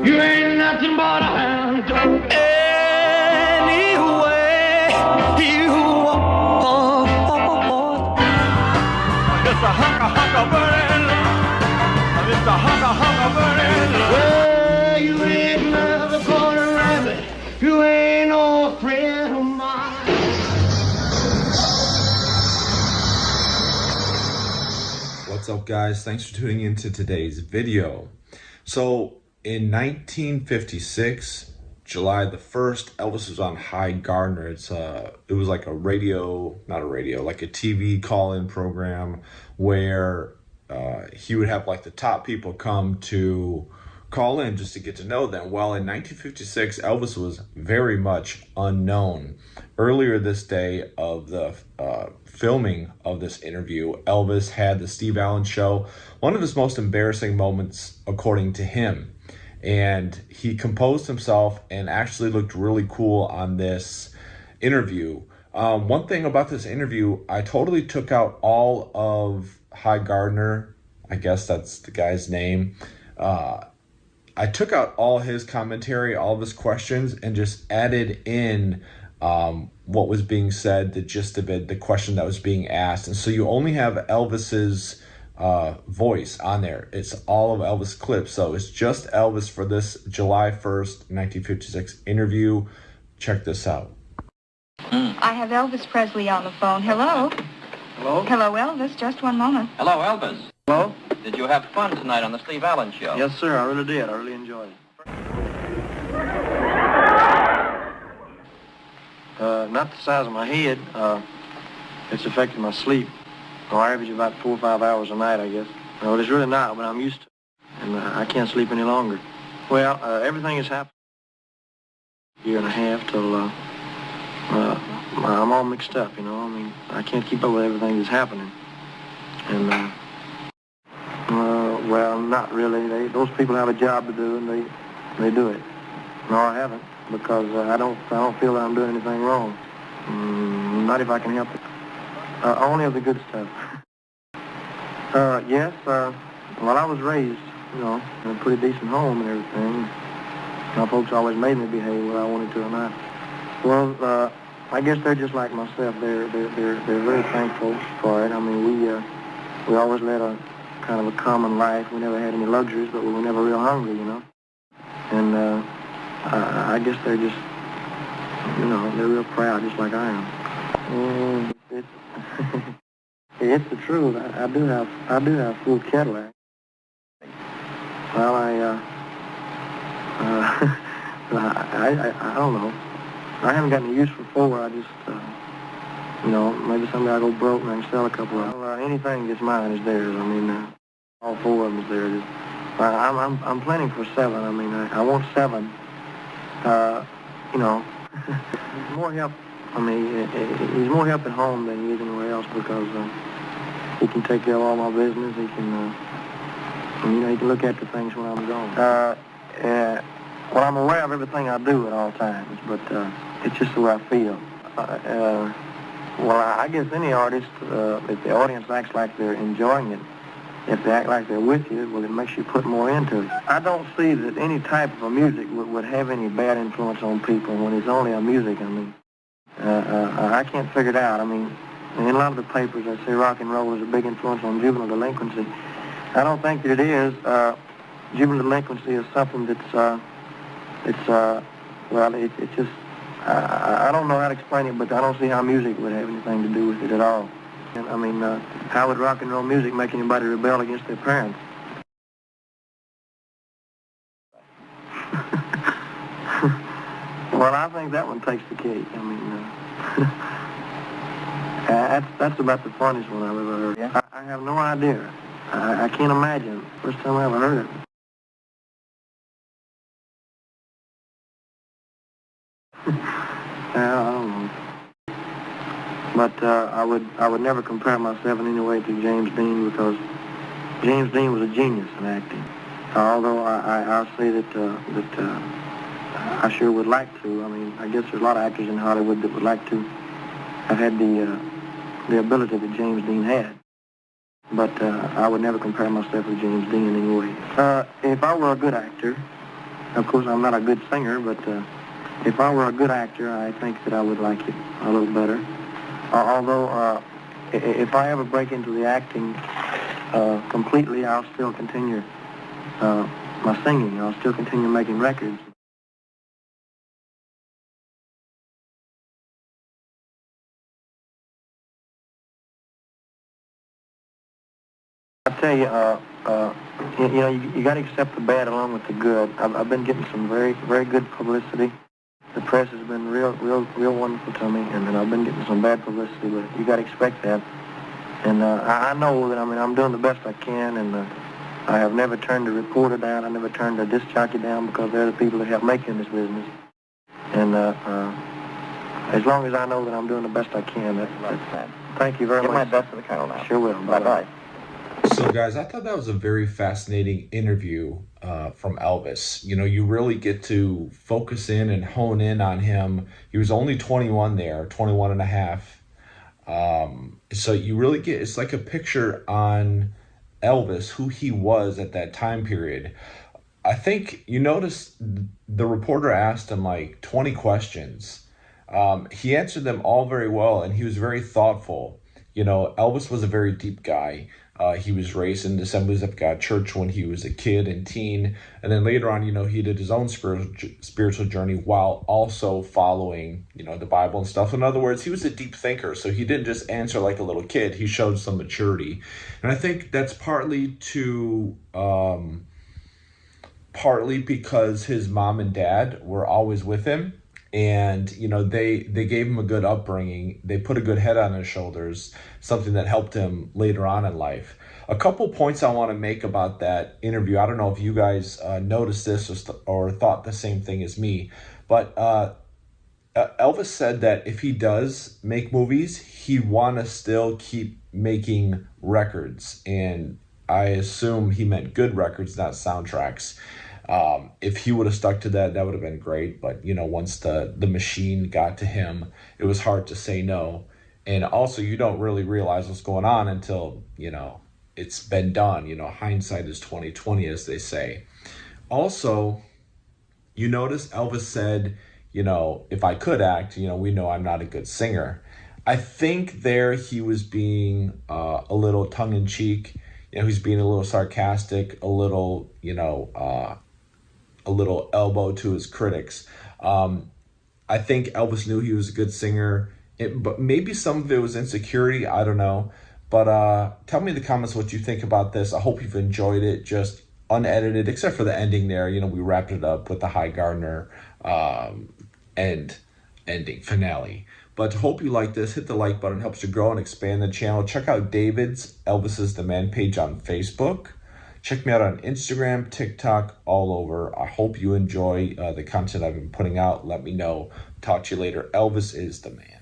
You ain't nothing but a hound dog. Anyway, you walk. It's a hunka burning love. It's a hunka burning love. Well, you ain't never gonna rabbit. You ain't no friend of mine. What's up, guys? Thanks for tuning into today's video. So in 1956, July the 1st, Elvis was on High Gardner. It was like a like a TV call-in program where he would have like the top people come to call in just to get to know them. Well, in 1956, Elvis was very much unknown. Earlier this day of the filming of this interview, Elvis had the Steve Allen Show, one of his most embarrassing moments, according to him. And he composed himself and actually looked really cool on this interview. One thing about this interview, I totally took out all of High Gardner. I guess that's the guy's name. I took out all his commentary, all of his questions, and just added in what was being said, the gist of it, the question that was being asked. And so you only have Elvis's voice on there. It's all of Elvis clips. So it's just Elvis for this July 1st, 1956 interview. Check this out. I have Elvis Presley on the phone. Hello? Hello? Hello, Elvis. Just one moment. Hello, Elvis. Hello? Did you have fun tonight on the Steve Allen Show? Yes, sir. I really did. I really enjoyed it. Not the size of my head. It's affecting my sleep. I average about 4 or 5 hours a night, I guess. No, it's really not, but I'm used to it. And I can't sleep any longer. Well, everything has happened. A year and a half till I'm all mixed up, you know. I mean, I can't keep up with everything that's happening. And, well, not really. Those people have a job to do, and they do it. No, I haven't, because I don't feel that I'm doing anything wrong. Not if I can help it. Only of the good stuff. Yes, well, I was raised, you know, in a pretty decent home and everything. My folks always made me behave whether I wanted to or not. Well, I guess they're just like myself. They're very thankful for it. I mean, we always led a kind of a common life. We never had any luxuries, but we were never real hungry, you know. And I guess they're just, you know, they're real proud, just like I am. It's the truth. I do have full Cadillac. Well, I don't know. I haven't got any use for four. I just, you know, maybe someday I go broke and I can sell a couple of them. Well, anything that's mine is theirs. I mean, all four of them is theirs. I'm planning for 7. I mean, I want 7. You know, more help. I mean, he's more help at home than he is anywhere else, because he can take care of all my business. He can, you know, he can look after things when I'm gone. Well, I'm aware of everything I do at all times, but it's just the way I feel. Well, I guess any artist, if the audience acts like they're enjoying it, if they act like they're with you, well, it makes you put more into it. I don't see that any type of a music would have any bad influence on people when it's only a music. I mean, I can't figure it out. I mean, in a lot of the papers, they say rock and roll is a big influence on juvenile delinquency. I don't think that it is. Juvenile delinquency is something that's, well, it's just, I don't know how to explain it, but I don't see how music would have anything to do with it at all. And, I mean, how would rock and roll music make anybody rebel against their parents? Well, I think that one takes the cake. I mean, that's about the funniest one I've ever heard. Yeah. I have no idea. I can't imagine. First time I ever heard it. I don't know. But I would never compare myself in any way to James Dean, because James Dean was a genius in acting. Although I'll say that I sure would like to. I mean, I guess there's a lot of actors in Hollywood that would like to have had the ability that James Dean had. But I would never compare myself with James Dean in any way. If I were a good actor, Of course, I'm not a good singer, but if I were a good actor, I think that I would like it a little better. Although, if I ever break into the acting completely, I'll still continue my singing. I'll still continue making records. I tell you, you got to accept the bad along with the good. I've been getting some very, very good publicity. The press has been real wonderful to me, and I've been getting some bad publicity, but you got to expect that. And I know that I'm doing the best I can, and I have never turned a reporter down. I never turned a disc jockey down because they're the people that help make in this business. And as long as I know that I'm doing the best I can, that's thank you very much. Give my best to the Colonel now. Sure will. Bye-bye. So guys, I thought that was a very fascinating interview from Elvis. You know, you really get to focus in and hone in on him. He was only 21 there, 21 and a half. So you really get, it's like a picture on Elvis, who he was at that time period. I think you notice the reporter asked him like 20 questions. He answered them all very well, and he was very thoughtful. You know, Elvis was a very deep guy. He was raised in the Assemblies of God Church when he was a kid and teen. And then later on, you know, he did his own spiritual journey while also following, you know, the Bible and stuff. In other words, he was a deep thinker. So he didn't just answer like a little kid. He showed some maturity. And I think that's partly because his mom and dad were always with him. And, you know, they gave him a good upbringing. They put a good head on his shoulders, something that helped him later on in life. A couple points I want to make about that interview. I don't know if you guys noticed this or thought the same thing as me, but Elvis said that if he does make movies, he want to still keep making records. And I assume he meant good records, not soundtracks. If he would have stuck to that, that would have been great. But, you know, once the machine got to him, it was hard to say no. And also, you don't really realize what's going on until, you know, it's been done. You know, hindsight is 20/20, as they say. Also, you notice Elvis said, you know, if I could act, you know, we know I'm not a good singer. I think there he was being a little tongue-in-cheek. You know, he's being a little sarcastic, a little, you know, a little elbow to his critics. I think Elvis knew he was a good singer, but maybe some of it was insecurity. I don't know. But tell me in the comments what you think about this. I hope you've enjoyed it, just unedited, except for the ending there. You know, we wrapped it up with the High Gardner ending finale. But hope you like this. Hit the like button. Helps to grow and expand the channel. Check out David's Elvis is the Man page on Facebook. Check me out on Instagram, TikTok, all over. I hope you enjoy the content I've been putting out. Let me know. Talk to you later. Elvis is the man.